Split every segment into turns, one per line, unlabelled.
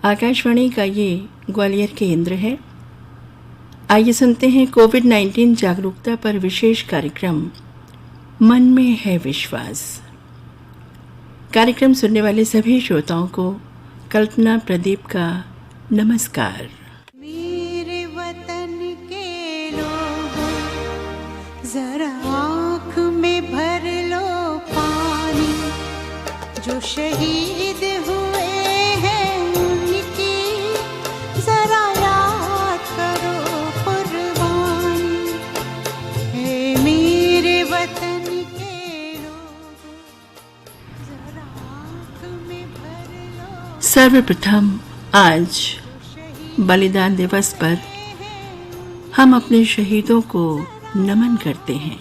आकाशवाणी का ये ग्वालियर केंद्र है। आइए सुनते हैं कोविड-19 जागरूकता पर विशेष कार्यक्रम मन में है विश्वास। कार्यक्रम सुनने वाले सभी श्रोताओं को कल्पना प्रदीप का नमस्कार।
मेरे वतन के लोगों, जरा आँख में भर लो पानी, जो शहीद हुए हैं उनकी जरा याद करो कुर्बानी। हे मेरे वतन के लोगों, जरा आँख में भर लो।
सर्वप्रथम आज बलिदान दिवस पर हम अपने शहीदों को नमन करते हैं।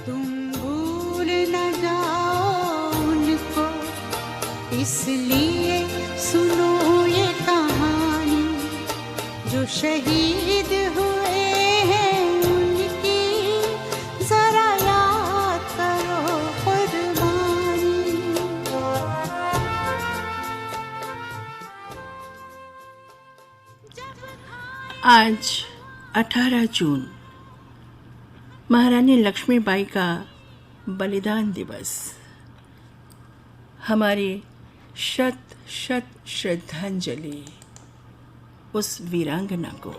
तुम भूल न जाओ उनको, इसलिए सुनो ये कहानी, जो शहीद हुए हैं उनकी जरा याद करो कुर्बानी।
आज 18 जून महारानी लक्ष्मीबाई का बलिदान दिवस। हमारी शत शत श्रद्धांजलि उस वीरांगना को।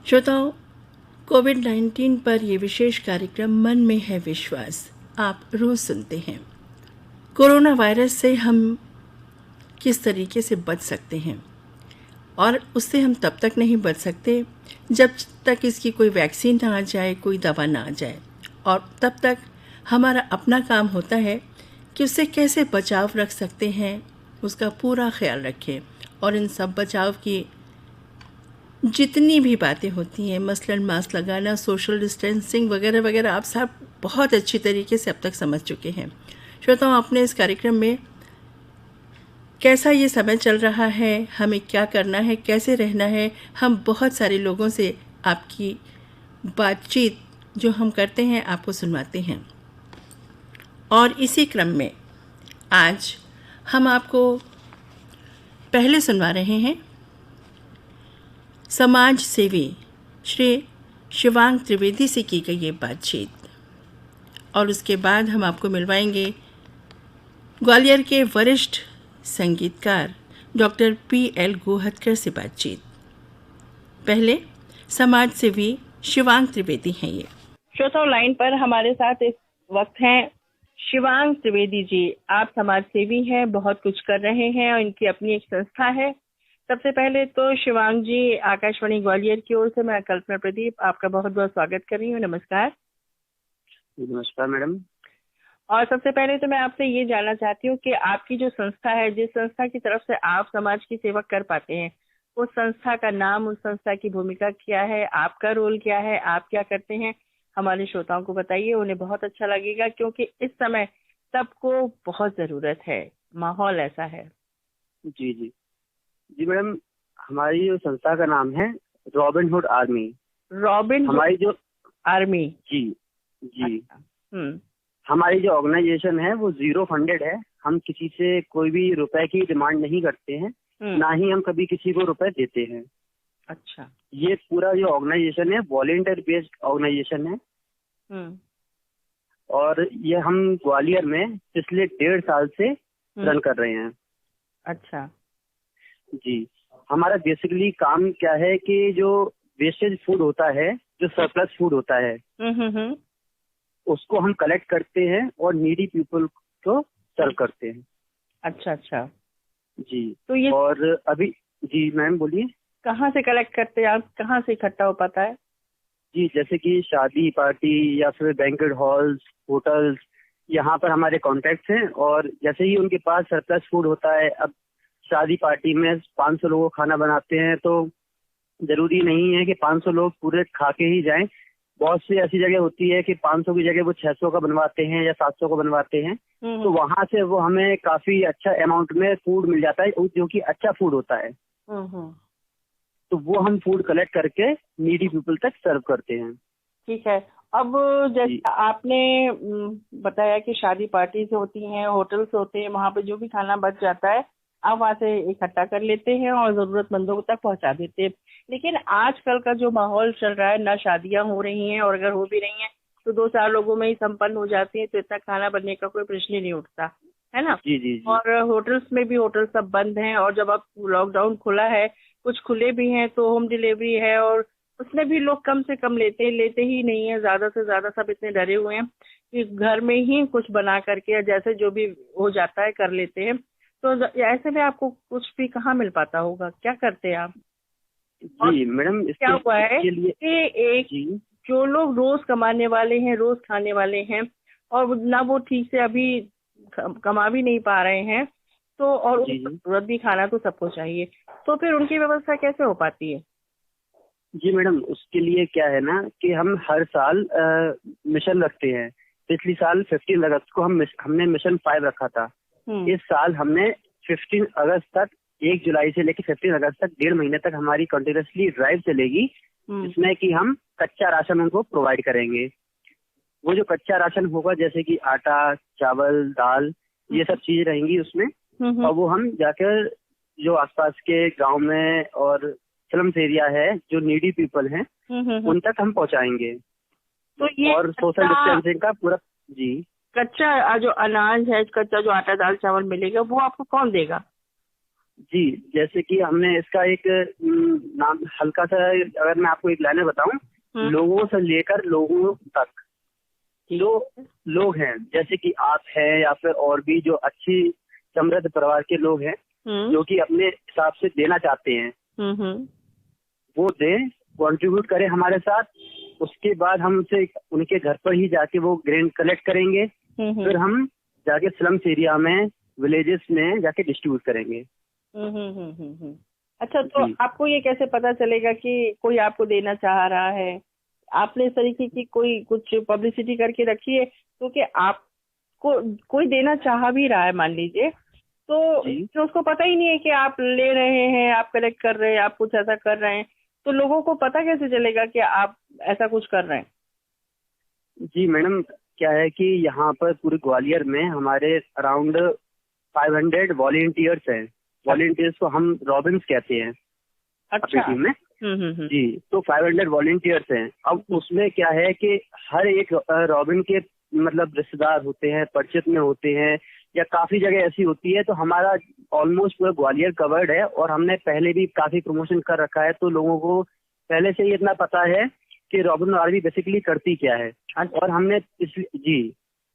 श्रोताओं, कोविड-19 पर ये विशेष कार्यक्रम मन में है विश्वास आप रोज सुनते हैं। कोरोना वायरस से हम किस तरीके से बच सकते हैं, और उससे हम तब तक नहीं बच सकते जब तक इसकी कोई वैक्सीन ना आ जाए, कोई दवा ना आ जाए। और तब तक हमारा अपना काम होता है कि उससे कैसे बचाव रख सकते हैं, उसका पूरा ख्याल रखें। और इन सब बचाव की जितनी भी बातें होती हैं, मसलन मास्क लगाना, सोशल डिस्टेंसिंग वगैरह वगैरह, आप सब बहुत अच्छी तरीके से अब तक समझ चुके हैं। श्रोताओं, अपने इस कार्यक्रम में कैसा ये समय चल रहा है, हमें क्या करना है, कैसे रहना है, हम बहुत सारे लोगों से आपकी बातचीत जो हम करते हैं आपको सुनवाते हैं। और इसी क्रम में आज हम आपको पहले सुनवा रहे हैं समाज सेवी श्री शिवांग त्रिवेदी से की गई ये बातचीत, और उसके बाद हम आपको मिलवाएंगे ग्वालियर के वरिष्ठ संगीतकार डॉक्टर पी.एल. गोहतकर से बातचीत। पहले समाज सेवी शिवांग त्रिवेदी हैं ये। श्रोताओं, लाइन पर हमारे साथ इस वक्त हैं शिवांग त्रिवेदी जी। आप समाज सेवी हैं, बहुत कुछ कर रहे हैं और इनकी अपनी एक संस्था है। सबसे पहले तो शिवांग जी, आकाशवाणी ग्वालियर की ओर से मैं कल्पना प्रदीप आपका बहुत बहुत स्वागत कर रही हूँ। नमस्कार।
नमस्कार मैडम।
और सबसे पहले तो मैं आपसे ये जानना चाहती हूँ कि आपकी जो संस्था है, जिस संस्था की तरफ से आप समाज की सेवा कर पाते हैं, उस संस्था का नाम, उस संस्था की भूमिका क्या है, आपका रोल क्या है, आप क्या करते हैं, हमारे श्रोताओं को बताइए। उन्हें बहुत अच्छा लगेगा, क्योंकि इस समय सबको बहुत जरूरत है, माहौल ऐसा है।
जी जी जी मैडम, हमारी जो संस्था का नाम है रॉबिन हुड आर्मी।
रॉबिन
हमारी जो
आर्मी।
जी जी
अच्छा।
हमारी जो ऑर्गेनाइजेशन है वो जीरो फंडेड है। हम किसी से कोई भी रुपए की डिमांड नहीं करते हैं, ना ही हम कभी किसी को रुपए देते हैं।
अच्छा।
ये पूरा जो ऑर्गेनाइजेशन है वॉलेंटियर बेस्ड ऑर्गेनाइजेशन है। और ये हम ग्वालियर में पिछले 1.5 साल से रन कर रहे हैं।
अच्छा।
जी, हमारा बेसिकली काम क्या है कि जो वेस्टेज फूड होता है, जो सरप्लस फूड होता है,
हम्म।
उसको हम कलेक्ट करते हैं और नीडी पीपल को सर्व करते हैं।
अच्छा अच्छा।
जी।
तो ये
और अभी जी मैम बोलिए।
कहाँ से कलेक्ट करते हैं आप, कहाँ से इकट्ठा हो पाता है?
जी, जैसे कि शादी पार्टी या फिर बैंक्वेट हॉल्स, होटल्स, यहाँ पर हमारे कॉन्टैक्ट्स हैं और जैसे ही उनके पास सरप्लस फूड होता है, अब शादी पार्टी में 500 लोगों का खाना बनाते हैं तो जरूरी नहीं है कि 500 लोग पूरे खा के ही जाएं। बहुत सी ऐसी जगह होती है कि 500 की जगह वो 600 का बनवाते हैं या 700 का बनवाते हैं, तो वहां से वो हमें काफी अच्छा अमाउंट में फूड मिल जाता है जो कि अच्छा फूड होता है। तो वो हम फूड कलेक्ट करके नीडी पीपल तक सर्व करते हैं।
ठीक है। अब जैसे आपने बताया कि शादी पार्टीज होती हैं, होटल्स होते हैं, वहाँ पे जो भी खाना बच जाता है आप वहाँ से इकट्ठा कर लेते हैं और जरूरतमंदों तक पहुँचा देते हैं। लेकिन आजकल का जो माहौल चल रहा है, ना शादियाँ हो रही हैं और अगर हो भी रही हैं तो 2-4 लोगों में ही संपन्न हो जाती है, तो इतना खाना बनने का कोई प्रश्न ही नहीं उठता है ना।
जी जी जी।
और होटल्स में भी होटल सब बंद हैं, और जब अब लॉकडाउन खुला है, कुछ खुले भी हैं तो होम डिलीवरी है, और उसमें भी लोग कम से कम लेते ही नहीं है। ज्यादा से ज्यादा सब इतने डरे हुए हैं कि घर में ही कुछ बना करके या जैसे जो भी हो जाता है कर लेते हैं। तो ऐसे में आपको कुछ भी कहाँ मिल पाता होगा, क्या करते हैं आप?
जी मैडम,
क्या हुआ है
इसके लिए
कि एक
जी
जो लोग रोज कमाने वाले हैं, रोज खाने वाले हैं, और ना वो ठीक से अभी कमा भी नहीं पा रहे हैं, तो और
जी
उनको
जी
जरूरत भी खाना तो सबको चाहिए, तो फिर उनकी व्यवस्था कैसे हो पाती है?
जी मैडम, उसके लिए क्या है ना कि हम हर साल मिशन रखते हैं। पिछली साल 15 अगस्त को हमने मिशन 5 रखा था। इस साल हमने 15 अगस्त तक, 1 जुलाई से लेकर 15 अगस्त तक 1.5 महीने तक हमारी कंटिन्यूसली ड्राइव चलेगी, जिसमें कि हम कच्चा राशन उनको प्रोवाइड करेंगे। वो जो कच्चा राशन होगा, जैसे कि आटा, चावल, दाल, ये सब चीजें रहेंगी उसमें, और वो हम जाकर जो आसपास के गांव में और स्लम्स एरिया है, जो नीडी पीपल हैं, उन तक हम पहुंचाएंगे।
तो ये
और सोशल डिस्टेंसिंग का पूरा जी।
कच्चा जो अनाज है, कच्चा जो आटा दाल चावल मिलेगा, वो आपको कौन देगा?
जी, जैसे कि हमने इसका एक नाम हल्का सा, अगर मैं आपको एक लाइन बताऊं, लोगों से लेकर लोगों तक, जो लोग हैं जैसे कि आप हैं या फिर और भी जो अच्छी समृद्ध परिवार के लोग हैं, जो कि अपने हिसाब से देना चाहते हैं, वो दें, कंट्रीब्यूट करें हमारे साथ। उसके बाद हम उनसे उनके घर पर ही जाके वो ग्रेन कलेक्ट करेंगे, फिर हम जाके स्लम्स एरिया में, विलेजेस में जाके डिस्ट्रीब्यूट करेंगे।
अच्छा, तो आपको ये कैसे पता चलेगा कि कोई आपको देना चाह रहा है? आपने इस तरीके की कोई कुछ पब्लिसिटी करके रखी है? क्योंकि आपको कोई देना चाह भी रहा है मान लीजिए, तो उसको पता ही नहीं है कि आप ले रहे हैं, आप कलेक्ट कर रहे हैं, आप कुछ ऐसा कर रहे हैं, तो लोगों को पता कैसे चलेगा कि आप ऐसा कुछ कर रहे हैं?
जी मैडम, क्या है कि यहाँ पर पूरे ग्वालियर में हमारे अराउंड 500 वॉलेंटियर्स हैं। वॉलेंटियर्स को हम रॉबिन्स कहते हैं।
अच्छा।
टीम में जी, तो 500 वॉलेंटियर्स हैं। अब उसमें क्या है कि हर एक रॉबिन के मतलब रिश्तेदार होते हैं, परिचित में होते हैं, या काफी जगह ऐसी होती है। तो हमारा ऑलमोस्ट पूरा ग्वालियर कवर्ड है, और हमने पहले भी काफी प्रमोशन कर रखा है, तो लोगों को पहले से ही इतना पता है कि रॉबिन आर्मी बेसिकली करती क्या है। और हमने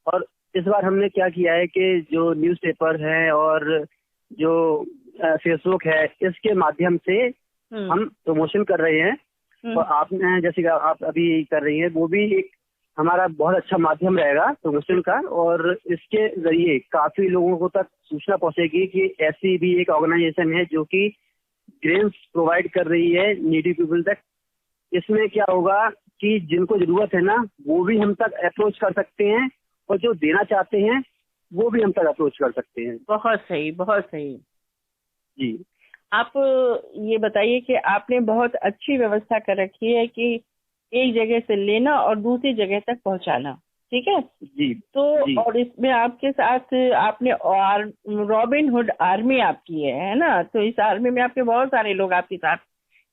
और इस बार हमने क्या किया है कि जो न्यूज़पेपर है और जो फेसबुक है, इसके माध्यम से हम प्रमोशन कर रहे हैं। और आपने जैसे कि आप अभी कर रही हैं, वो भी एक हमारा बहुत अच्छा माध्यम रहेगा प्रमोशन का, और इसके जरिए काफी लोगों को तक सूचना पहुंचेगी कि ऐसी भी एक ऑर्गेनाइजेशन है जो कि ग्रेन्स प्रोवाइड कर रही है नीडी पीपल तक। इसमें क्या होगा कि जिनको जरूरत है ना, वो भी हम तक अप्रोच कर सकते हैं, और जो देना चाहते हैं वो भी हम तक अप्रोच कर सकते हैं।
बहुत सही, बहुत सही
जी।
आप ये बताइए कि आपने बहुत अच्छी व्यवस्था कर रखी है कि एक जगह से लेना और दूसरी जगह तक पहुंचाना, ठीक है
जी।
तो
जी।
और इसमें आपके साथ आपने रॉबिन हुड आर्मी आपकी है ना, तो इस आर्मी में आपके बहुत सारे लोग आपके साथ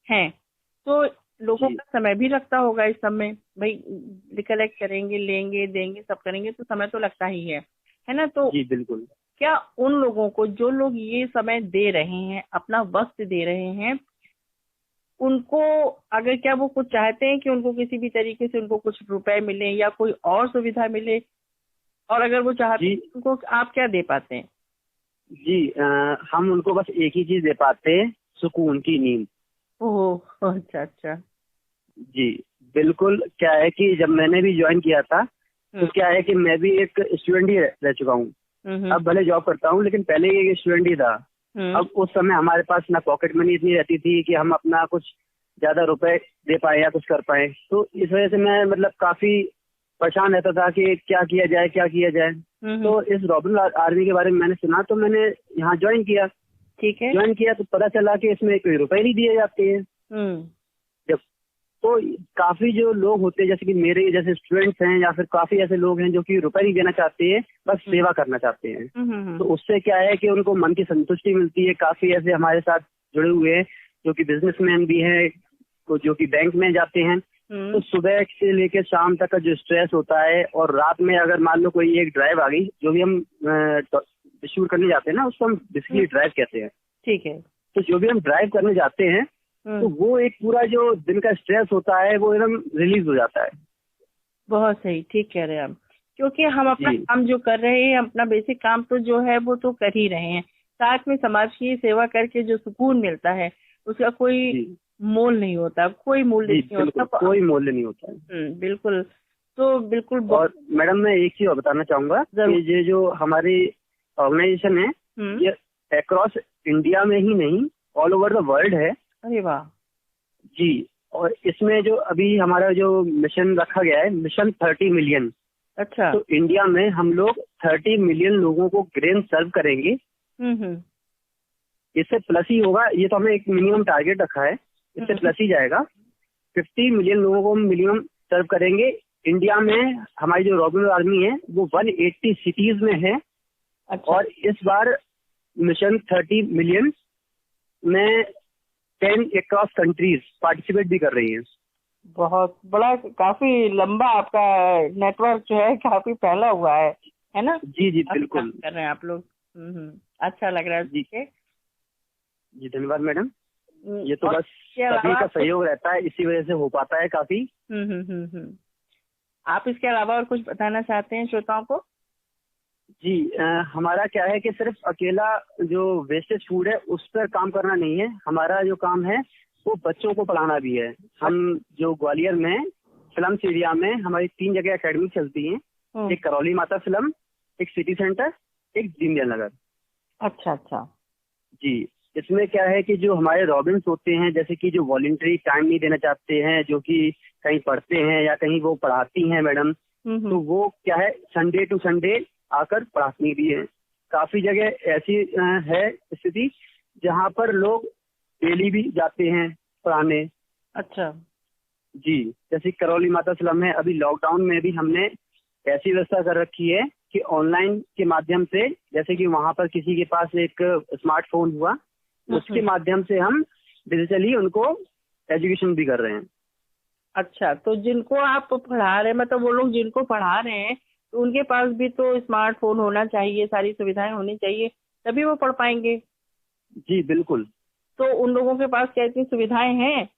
हैं, तो लोगों का समय भी लगता होगा इस समय, भाई कलेक्ट करेंगे, लेंगे, देंगे, सब करेंगे, तो समय तो लगता ही है ना। तो
जी बिल्कुल।
क्या उन लोगों को, जो लोग ये समय दे रहे हैं, अपना वक्त दे रहे हैं, उनको अगर क्या वो कुछ चाहते हैं कि उनको किसी भी तरीके से उनको कुछ रुपए मिले या कोई और सुविधा मिले, और अगर वो चाहते हैं उनको आप क्या दे पाते हैं?
जी हम उनको बस एक ही चीज दे पाते हैं, सुकून की नींद।
ओह, अच्छा अच्छा।
जी बिल्कुल। क्या है कि जब मैंने भी ज्वाइन किया था तो क्या है कि मैं भी एक स्टूडेंट ही रह चुका हूँ। अब भले जॉब करता हूँ लेकिन पहले एक स्टूडेंट ही था। अब उस समय हमारे पास ना पॉकेट मनी इतनी रहती थी कि हम अपना कुछ ज्यादा रुपए दे पाए या कुछ कर पाए। तो इस वजह से मैं मतलब काफी परेशान रहता था कि क्या किया जाए क्या किया जाए। तो इस रॉबिन आर्मी के बारे में मैंने सुना तो मैंने यहाँ ज्वाइन किया।
ठीक है।
ज्वाइन किया तो पता चला कि इसमें कोई रुपए नहीं दिए जाते हैं। जब तो काफी जो लोग होते हैं जैसे कि मेरे जैसे स्टूडेंट्स हैं या फिर काफी ऐसे लोग हैं जो कि रुपए नहीं देना चाहते हैं, बस सेवा करना चाहते हैं। तो उससे क्या है कि उनको मन की संतुष्टि मिलती है। काफी ऐसे हमारे साथ जुड़े हुए हैं जो कि बिजनेसमैन भी हैं, जो कि बैंक में जाते हैं। तो सुबह से लेकर शाम तक का जो स्ट्रेस होता है, और रात में अगर मान लो कोई एक ड्राइव आ गई, जो भी हम शूट करने जाते हैं ना उसको हम बेसिकली ड्राइव कहते हैं।
ठीक है।
तो जो भी हम ड्राइव करने जाते हैं तो वो एक पूरा जो दिन का स्ट्रेस होता है वो एकदम रिलीज हो जाता है।
बहुत सही, ठीक कह रहे हैं आप। क्योंकि हम अपना काम जो कर रहे हैं, अपना बेसिक काम तो जो है वो तो कर ही रहे हैं, साथ में समाज की सेवा करके जो सुकून मिलता है उसका कोई मोल नहीं होता, कोई मूल्य नहीं होता,
कोई मूल्य नहीं होता है।
बिल्कुल। तो बिल्कुल।
और मैडम मैं एक चीज और बताना चाहूंगा कि ये जो हमारी ऑर्गेनाइजेशन है ये अक्रॉस इंडिया में ही नहीं, ऑल ओवर द वर्ल्ड है।
अरे वाह।
जी। और इसमें जो अभी हमारा जो मिशन रखा गया है, मिशन 30 मिलियन।
अच्छा।
तो इंडिया में हम लोग 30 मिलियन लोगों को ग्रेन सर्व करेंगे। इससे प्लस ही होगा, ये तो हमने एक मिनिमम टारगेट रखा है, इससे प्लस ही जाएगा। 50 मिलियन लोगों को मिनिमम सर्व करेंगे इंडिया में। हमारी जो रॉबिन आर्मी है वो 180 सिटीज में है।
अच्छा।
और इस बार मिशन 30 मिलियन में 10 अक्रॉस कंट्रीज पार्टिसिपेट भी कर रही हैं।
बहुत बड़ा, काफी लंबा आपका नेटवर्क जो है काफी फैला हुआ है ना?
जी जी बिल्कुल
कर रहे हैं आप लोग। अच्छा लग रहा है
जी। जी धन्यवाद मैडम। ये तो बस
सभी
का सहयोग रहता है, इसी वजह से हो पाता है काफी।
आप इसके अलावा और कुछ बताना चाहते हैं श्रोताओं को?
जी हमारा क्या है कि सिर्फ अकेला जो वेस्टेज फूड है उस पर काम करना नहीं है। हमारा जो काम है वो बच्चों को पढ़ाना भी है। हम जो ग्वालियर में स्लम्स एरिया में हमारी 3 जगह एकेडमी चलती हैं। एक करौली माता स्लम, एक सिटी सेंटर, एक दीनदयाल नगर।
अच्छा अच्छा।
जी। इसमें क्या है कि जो हमारे रॉबिन्स होते हैं, जैसे कि जो वॉलंटरी टाइम नहीं देना चाहते हैं, जो कि कहीं पढ़ते हैं या कहीं वो पढ़ाती हैं मैडम, तो वो क्या है संडे टू संडे आकर पढ़ाती भी है। काफी जगह ऐसी है स्थिति जहाँ पर लोग डेली भी जाते हैं पढ़ाने।
अच्छा
जी। जैसे करौली माता स्लम है, अभी लॉकडाउन में भी हमने ऐसी व्यवस्था कर रखी है कि ऑनलाइन के माध्यम से, जैसे कि वहाँ पर किसी के पास एक स्मार्टफोन हुआ, उसके माध्यम से हम डिजिटली उनको एजुकेशन भी कर रहे हैं।
अच्छा, तो जिनको आप पढ़ा रहे हैं, मतलब वो लोग जिनको पढ़ा रहे हैं, तो उनके पास भी तो स्मार्टफोन होना चाहिए, सारी सुविधाएं होनी चाहिए, तभी वो पढ़ पाएंगे।
जी बिल्कुल।
तो उन लोगों के पास क्या इतनी सुविधाएं हैं?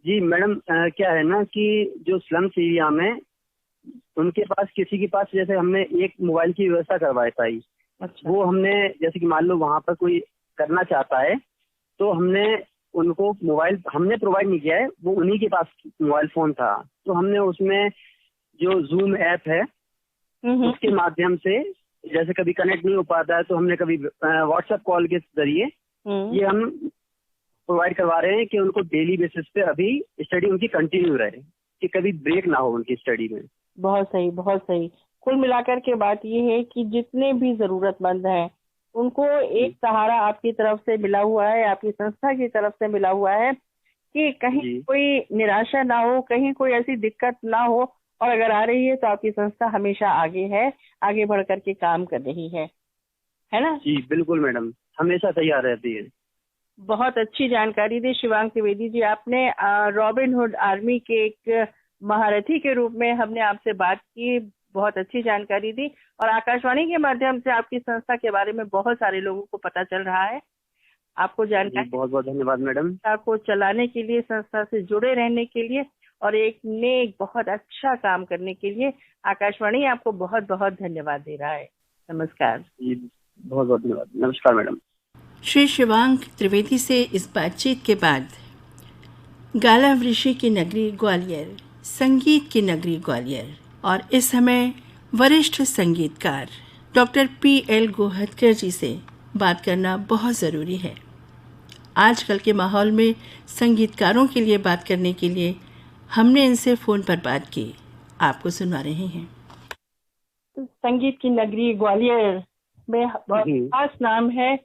जी मैडम क्या है ना कि जो स्लम्स एरिया में उनके पास, किसी के पास, जैसे हमने एक मोबाइल की व्यवस्था करवाई पाई।
अच्छा।
वो हमने जैसे कि मान लो वहाँ पर कोई करना चाहता है तो हमने उनको मोबाइल हमने प्रोवाइड नहीं किया है, वो उन्हीं के पास मोबाइल फोन था। तो हमने उसमें जो जूम ऐप है उसके माध्यम से, जैसे कभी कनेक्ट नहीं हो पाता है तो हमने कभी व्हाट्सएप कॉल के जरिए ये हम प्रोवाइड करवा रहे हैं कि उनको डेली बेसिस पे अभी स्टडी उनकी कंटिन्यू रहे, कि कभी ब्रेक ना हो उनकी स्टडी में।
बहुत सही, बहुत सही। कुल मिलाकर के बात ये है कि जितने भी जरूरतमंद हैं उनको एक सहारा आपकी तरफ से मिला हुआ है, आपकी संस्था की तरफ से मिला हुआ है, कि कहीं कोई निराशा ना हो, कहीं कोई ऐसी दिक्कत ना हो, और अगर आ रही है तो आपकी संस्था हमेशा आगे है, आगे बढ़ करके काम कर रही है ना?
जी बिल्कुल मैडम, हमेशा तैयार रहती है।
बहुत अच्छी जानकारी दी शिवांग त्रिवेदी जी आपने। रॉबिन हुड आर्मी के एक महारथी के रूप में हमने आपसे बात की, बहुत अच्छी जानकारी दी और आकाशवाणी के माध्यम से आपकी संस्था के बारे में बहुत सारे लोगों को पता चल रहा है। आपको जानकारी
बहुत बहुत धन्यवाद मैडम।
संस्था को चलाने के लिए, संस्था से जुड़े रहने के लिए और एक नेक बहुत अच्छा काम करने के लिए आकाशवाणी आपको बहुत बहुत धन्यवाद दे रहा है। नमस्कार
जी, बहुत बहुत धन्यवाद। नमस्कार मैडम।
श्री शिवांक त्रिवेदी से इस बातचीत के बाद गाला वृषि की नगरी ग्वालियर, संगीत की नगरी ग्वालियर और इस समय वरिष्ठ संगीतकार डॉक्टर P.L. गोहदकर जी से बात करना बहुत ज़रूरी है। आजकल के माहौल में संगीतकारों के लिए बात करने के लिए हमने इनसे फ़ोन पर बात की, आपको सुना रहे हैं।
संगीत की नगरी ग्वालियर में बहुत खास नाम है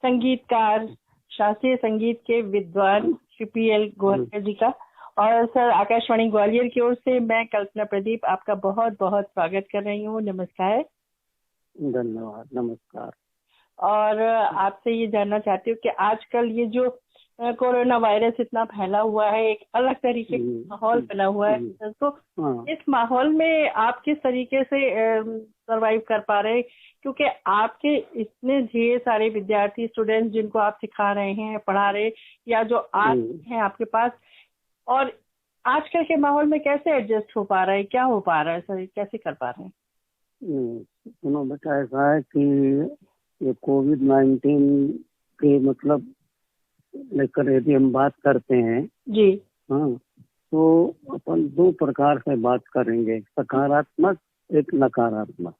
संगीतकार, शास्त्रीय संगीत के विद्वान श्री P.L. गोहदकर जी का। और सर, आकाशवाणी ग्वालियर की ओर से मैं कल्पना प्रदीप आपका बहुत बहुत स्वागत कर रही हूँ। नमस्कार।
धन्यवाद। नमस्कार।
और आपसे ये जानना चाहती हूँ कि आजकल ये जो कोरोना वायरस इतना फैला हुआ है, एक अलग तरीके का माहौल बना हुआ है, तो इस माहौल में आप किस तरीके से सरवाइव कर पा रहे हैं? क्योंकि आपके इतने ढेर सारे विद्यार्थी, स्टूडेंट्स जिनको आप सिखा रहे हैं, पढ़ा रहे या जो आज हैं आपके पास, और आजकल के माहौल में कैसे एडजस्ट हो पा रहा है, क्या हो पा रहा है सर, कैसे कर पा रहे हैं?
सुनो बेटा, ऐसा है कि ये कोविड-19 के मतलब लेकर यदि हम बात करते हैं
जी,
हाँ, तो अपन दो प्रकार से बात करेंगे, एक सकारात्मक, एक नकारात्मक।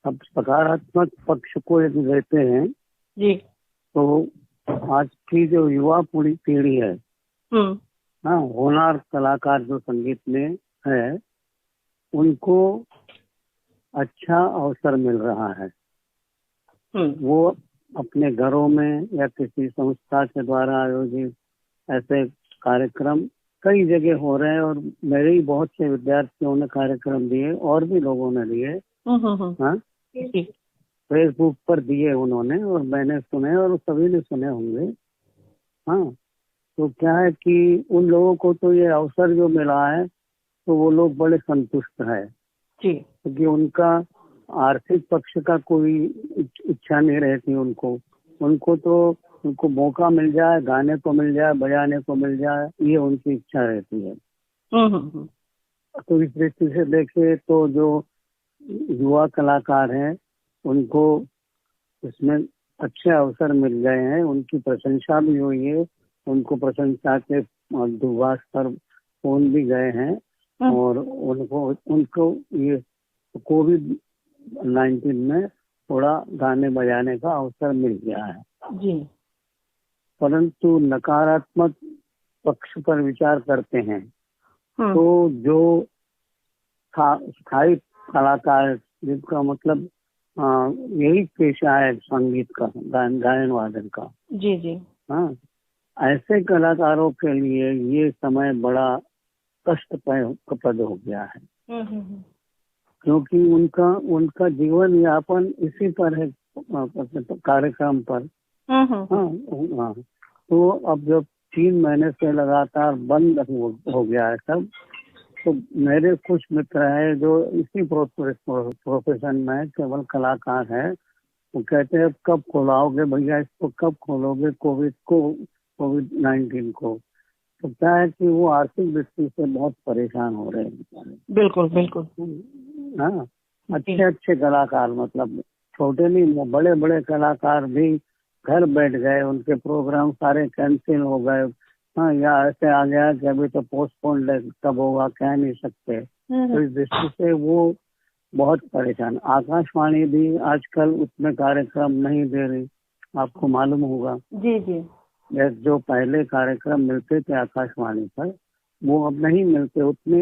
अब सकारात्मक पक्ष को यदि लेते हैं
जी,
तो आज की जो युवा पीढ़ी है, हाँ, होनहार कलाकार जो संगीत में है, उनको अच्छा अवसर मिल रहा है। वो अपने घरों में या किसी संस्था के द्वारा आयोजित ऐसे कार्यक्रम कई जगह हो रहे हैं और मेरे ही बहुत से विद्यार्थियों ने कार्यक्रम दिए और भी लोगों ने दिए, हाँ, फेसबुक पर दिए उन्होंने और मैंने सुने और सभी ने सुने होंगे। हाँ, तो क्या है कि उन लोगों को तो ये अवसर जो मिला है तो वो लोग बड़े संतुष्ट है, क्योंकि उनका आर्थिक पक्ष का कोई इच्छा नहीं रहती उनको तो उनको मौका मिल जाए, गाने को मिल जाए, बजाने को मिल जाए, ये उनकी इच्छा रहती है। तो इस दृष्टि से देखे तो जो युवा कलाकार हैं उनको इसमें अच्छे अवसर मिल गए हैं, उनकी प्रशंसा भी हुई है, उनको प्रशंसा के दूरभाष पर फोन भी गए हैं और उनको ये कोविड-19 में थोड़ा गाने बजाने का अवसर मिल गया है
जी।
परंतु नकारात्मक पक्ष पर विचार करते हैं तो जो स्थायी कलाकार जिनका मतलब यही पेशा है संगीत का, गायन वादन का,
जी जी,
हाँ, ऐसे कलाकारों के लिए ये समय बड़ा कष्टप्रद हो गया है, क्योंकि उनका जीवन यापन इसी पर है, कार्यक्रम पर। हाँ, तो अब जब 3 महीने से लगातार बंद हो गया है सब, तो मेरे कुछ मित्र हैं जो इसी प्रोफेशन में केवल कलाकार हैं, वो कहते हैं कब खोलाओगे भैया इसको, कब खोलोगे कोविड-19 को। तो क्या है कि वो आर्थिक दृष्टि से बहुत परेशान हो रहे हैं।
बिल्कुल बिल्कुल।
हाँ, अच्छे कलाकार, मतलब छोटे नहीं, बड़े बड़े कलाकार भी घर बैठ गए, उनके प्रोग्राम सारे कैंसिल हो गए। हाँ, या ऐसे आ गया कि अभी तो पोस्टपोन कब होगा कह नहीं सकते। तो इस दृष्टि से वो बहुत परेशान। आकाशवाणी भी आजकल उतने कार्यक्रम नहीं दे रही, आपको मालूम होगा। जी जी, जो पहले कार्यक्रम मिलते थे आकाशवाणी पर, वो अब नहीं मिलते, उतनी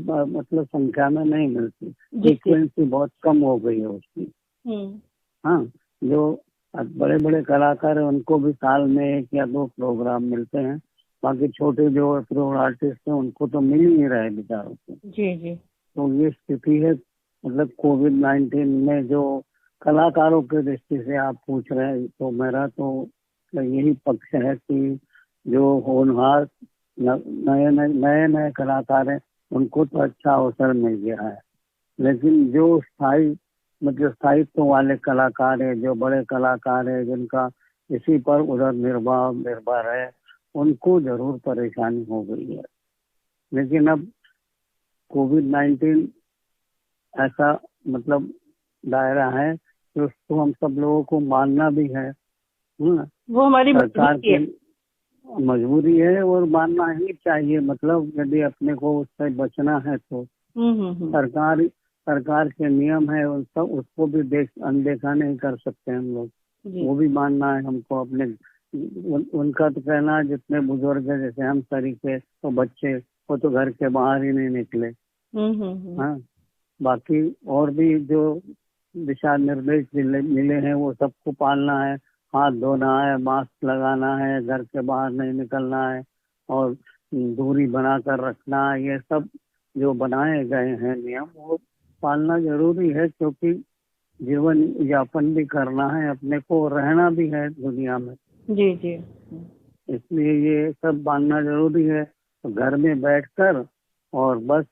मतलब संख्या में नहीं मिलती, फ्रीक्वेंसी बहुत कम हो गई है उसकी। हाँ, जो बड़े बड़े कलाकार हैं उनको भी साल में 1 या 2 प्रोग्राम मिलते हैं, बाकी छोटे जो प्रो आर्टिस्ट हैं उनको तो मिल ही नहीं रहे बेचारों को। जी जी, तो ये स्थिति है। मतलब कोविड-19 में जो कलाकारों के दृष्टि से आप पूछ रहे हैं, तो मेरा तो यही पक्ष है कि जो होनहार नए कलाकार हैं उनको तो अच्छा अवसर मिल गया है। लेकिन जो स्थायित्व वाले कलाकार है, जो बड़े कलाकार है, जिनका इसी पर उधर निर्भर है, उनको जरूर परेशानी हो गई है। लेकिन अब कोविड-19 ऐसा दायरा है कि उसको हम सब लोगों को मानना भी है।
वो हमारी
सरकार की मजबूरी है और मानना ही चाहिए। यदि अपने को उससे बचना है तो सरकार के नियम है, उसको भी अनदेखा नहीं कर सकते हम लोग। वो भी मानना है हमको अपने। उनका तो कहना है जितने बुजुर्ग है, जैसे हम तरीके तो बच्चे, वो तो घर के बाहर ही नहीं निकले। हाँ, बाकी और भी जो दिशा निर्देश मिले हैं वो सबको पालना है। हाथ धोना है, मास्क लगाना है, घर के बाहर नहीं निकलना है और दूरी बनाकर रखना है। ये सब जो बनाए गए हैं नियम, वो पालना जरूरी है, क्योंकि जीवन यापन भी करना है, अपने को रहना भी है दुनिया में।
जी जी।
इसलिए ये सब मानना जरूरी है। तो घर में बैठकर और बस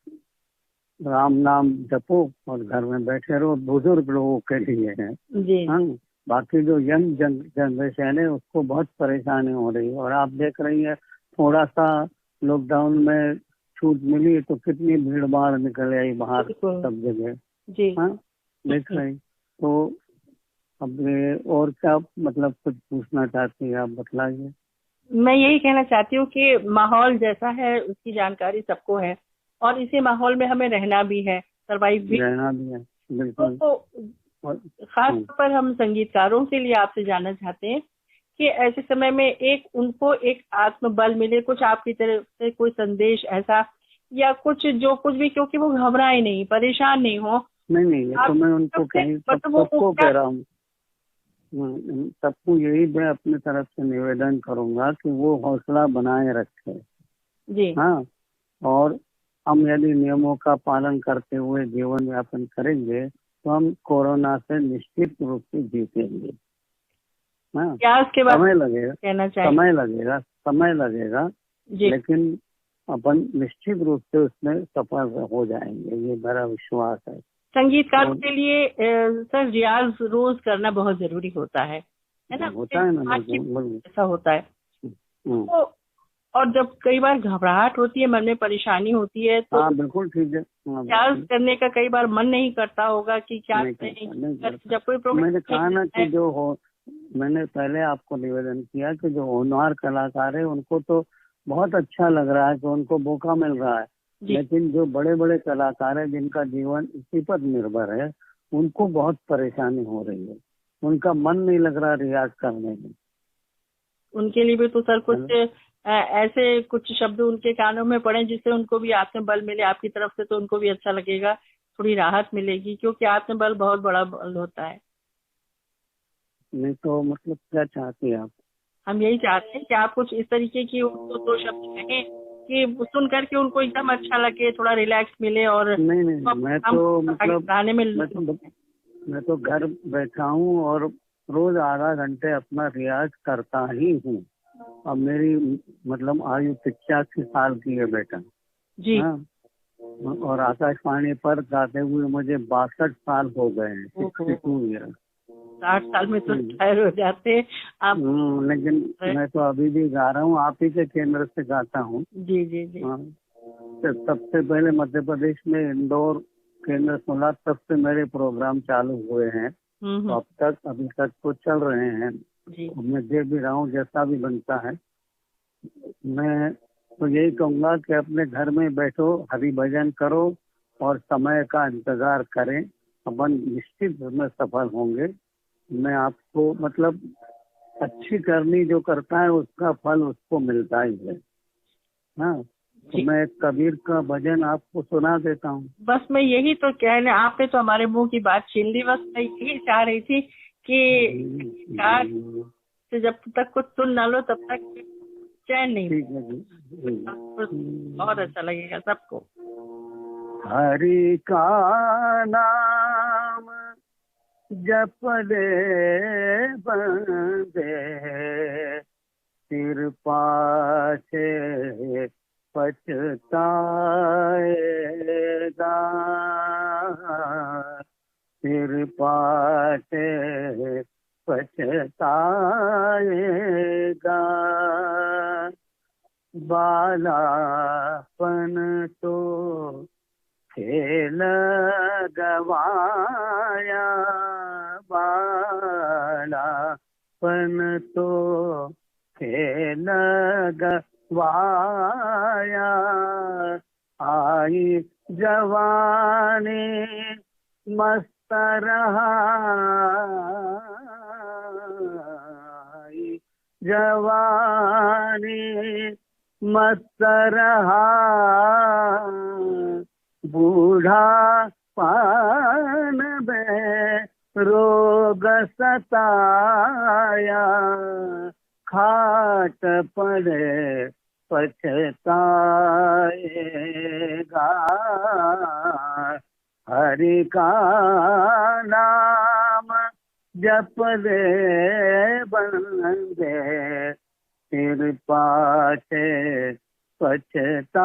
राम नाम जपो और घर में बैठे रहो, बुजुर्ग लोगों के लिए है
जी।
हाँ, बाकी जो यंग जनरेशन है उसको बहुत परेशानी हो रही है। और आप देख रही है, थोड़ा सा लॉकडाउन में छूट मिली तो कितनी भीड़ भाड़ निकल आई बाहर सब जगह
जी।
हाँ, देख रही। तो अब ये और क्या कुछ पूछना चाहती है, आप बतलाइए।
मैं यही कहना चाहती हूँ कि माहौल जैसा है उसकी जानकारी सबको है और इसी माहौल में हमें रहना भी है, सर्वाइव भी
रहना भी है, बिल्कुल।
तो खास तौर पर हम संगीतकारों के लिए आपसे जानना चाहते हैं कि ऐसे समय में उनको एक आत्मबल मिले, कुछ आपकी तरफ से कोई संदेश ऐसा या कुछ जो कुछ भी, क्योंकि वो घबराए नहीं, परेशान नहीं हो।
नहीं, ये तो मैं उनको सबको कह रहा हूँ। सबको यही मैं अपनी तरफ से निवेदन करूंगा कि वो हौसला बनाए रखे
जी।
हाँ, और हम यदि नियमों का पालन करते हुए जीवन यापन करेंगे तो हम कोरोना से निश्चित रूप से जीतेंगे। हाँ, समय लगेगा लेकिन अपन निश्चित रूप से उसमें सफल हो जाएंगे, ये मेरा विश्वास है।
संगीतकारों के लिए सर रियाज रोज करना बहुत जरूरी होता है ना?
होता है ना,
ऐसा होता है। तो और जब कई बार घबराहट होती है, मन में परेशानी होती है, तो
हाँ बिल्कुल ठीक है,
रियाज करने का कई बार मन नहीं करता होगा कि क्या जब कोई प्रॉब्लम।
मैंने कहा ना कि जो हो, मैंने पहले आपको निवेदन किया कि जो होनहार कलाकार है उनको तो बहुत अच्छा लग रहा है कि उनको मौका मिल रहा है, लेकिन जो बड़े बड़े कलाकार हैं जिनका जीवन इसी पर निर्भर है, उनको बहुत परेशानी हो रही है, उनका मन नहीं लग रहा रियाज करने में।
उनके लिए भी तो सर कुछ ऐसे कुछ शब्द उनके कानों में पड़े जिससे उनको भी आत्मबल मिले आपकी तरफ से, तो उनको भी अच्छा लगेगा, थोड़ी राहत मिलेगी, क्योंकि आत्मबल बहुत बड़ा बल होता है।
नहीं तो क्या चाहते हैं आप?
हम यही चाहते हैं कि आप कुछ इस तरीके की उनको 2 शब्द कहें कि सुन करके उनको एकदम अच्छा लगे, थोड़ा रिलैक्स मिले। और
नहीं, मैं तो घर बैठा हूँ और रोज आधा घंटे अपना रियाज करता ही हूँ। अब मेरी आयु 85 साल की है बेटा
जी।
हाँ? और आकाशवाणी पर गाते हुए मुझे 62 साल हो गए हैं, 62 ईयर।
60 साल में तो रिटायर हो जाते आप।
लेकिन मैं तो अभी भी गा रहा हूँ, आप ही के केंद्र से गाता हूँ।
जी जी जी।
सबसे पहले मध्य प्रदेश में इंदौर केंद्र सुना, तब से मेरे प्रोग्राम चालू हुए हैं, तो अभी तक तो चल रहे हैं। मैं दे भी रहा हूँ जैसा भी बनता है। मैं तो यही कहूँगा कि अपने घर में बैठो, हरि भजन करो और समय का इंतजार करें, अपन निश्चित में सफल होंगे। मैं आपको अच्छी करनी जो करता है उसका फल उसको मिलता ही है हाँ। तो मैं कबीर का भजन आपको सुना देता हूँ।
बस मैं यही तो कहने, आपने तो हमारे मुंह की बात छीन ली। बस मैं यही चाह रही थी कि जब तक कुछ सुन ना लो तब तक चैन नहीं।
ठीक है,
बहुत अच्छा लगेगा सबको।
हरि का नाम जप ले बंदे, सिर पाछे पछताए पछताएगा। बालापन तो खेल गवाया, बालापन तो खेल गवाया, आई जवानी मस्त रहा, जवानी मस्त रहा, बूढ़ा पान में रोग सताया, खाट पड़े पछताएगा। हरि का नाम जप ले बंदे, फिर पाछे पछताएगा।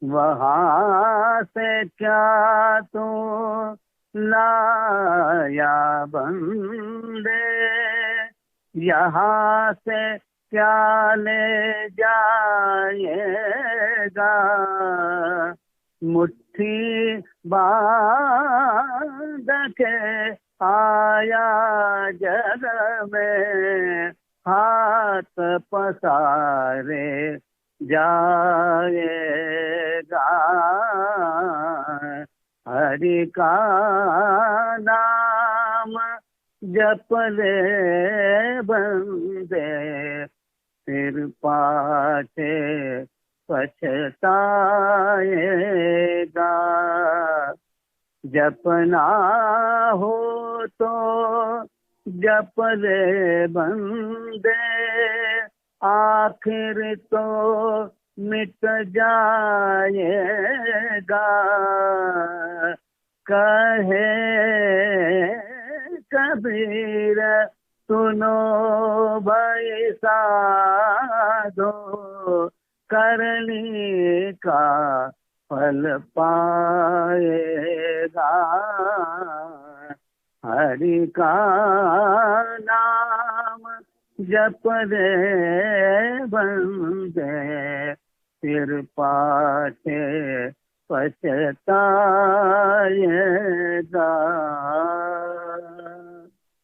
वहाँ से क्या तू लाया बंदे, यहाँ से क्या ले जाएगा। मुट्ठी बांध के आया जग में, हाथ पसारे जाएगा। हरि का नाम जप ले बंदे, फिर पाछे पछताएगा। जपना हो तो जप ले बंदे, आखिर तो मिट जाएगा। कहे कबीर सुनो भाई साधो, करनी का फल पाएगा। हरि का नाम जप ले बंदे, फिर पाछे पछताएगा।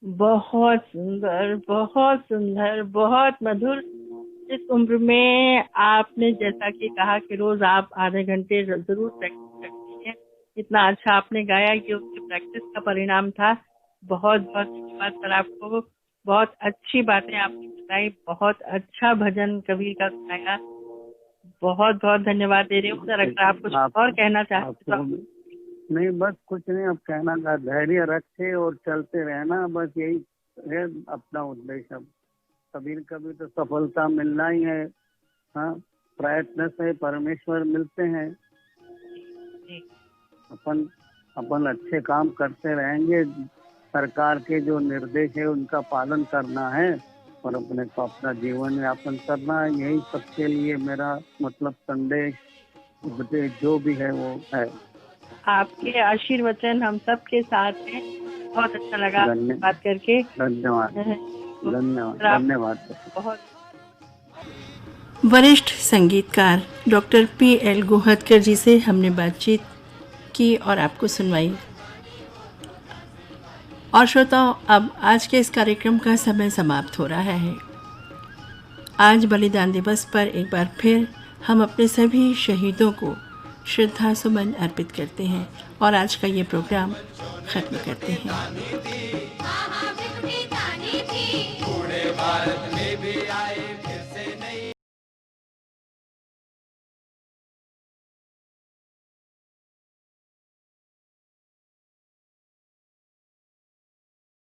बहुत सुंदर, बहुत सुंदर, बहुत मधुर। इस उम्र में आपने जैसा कि कहा कि रोज आप आधे घंटे जरूर प्रैक्टिस करती हैं, इतना अच्छा आपने गाया कि उसकी प्रैक्टिस का परिणाम था। बहुत बहुत धन्यवाद सर आपको, बहुत अच्छी बातें आपने बताई, बहुत अच्छा भजन कबीर का सुनाया। बहुत बहुत धन्यवाद दे रही हूँ सर। अगर आप कुछ और कहना चाहते तो।
नहीं, बस कुछ नहीं, अब कहना का धैर्य रखे और चलते रहना, बस यही है अपना उद्देश्य। अब कबीर कभी तो सफलता मिलना ही है। हाँ, प्रयत्न से परमेश्वर मिलते हैं। अपन अच्छे काम करते रहेंगे, सरकार के जो निर्देश है उनका पालन करना है और अपने को अपना जीवन यापन करना है। यही सबके लिए मेरा मतलब संदेश, उपदेश जो भी है वो है।
आपके आशीर्वचन हम सब के साथ हैं। बहुत अच्छा लगा बात करके।
धन्यवाद धन्यवाद।
बहुत
वरिष्ठ संगीतकार डॉक्टर P.L. गोहदकर जी से हमने बातचीत की और आपको सुनवाई। और श्रोताओं, अब आज के इस कार्यक्रम का समय समाप्त हो रहा है। आज बलिदान दिवस पर एक बार फिर हम अपने सभी शहीदों को श्रद्धा सुमन अर्पित करते हैं और आज का ये प्रोग्राम खत्म करते हैं।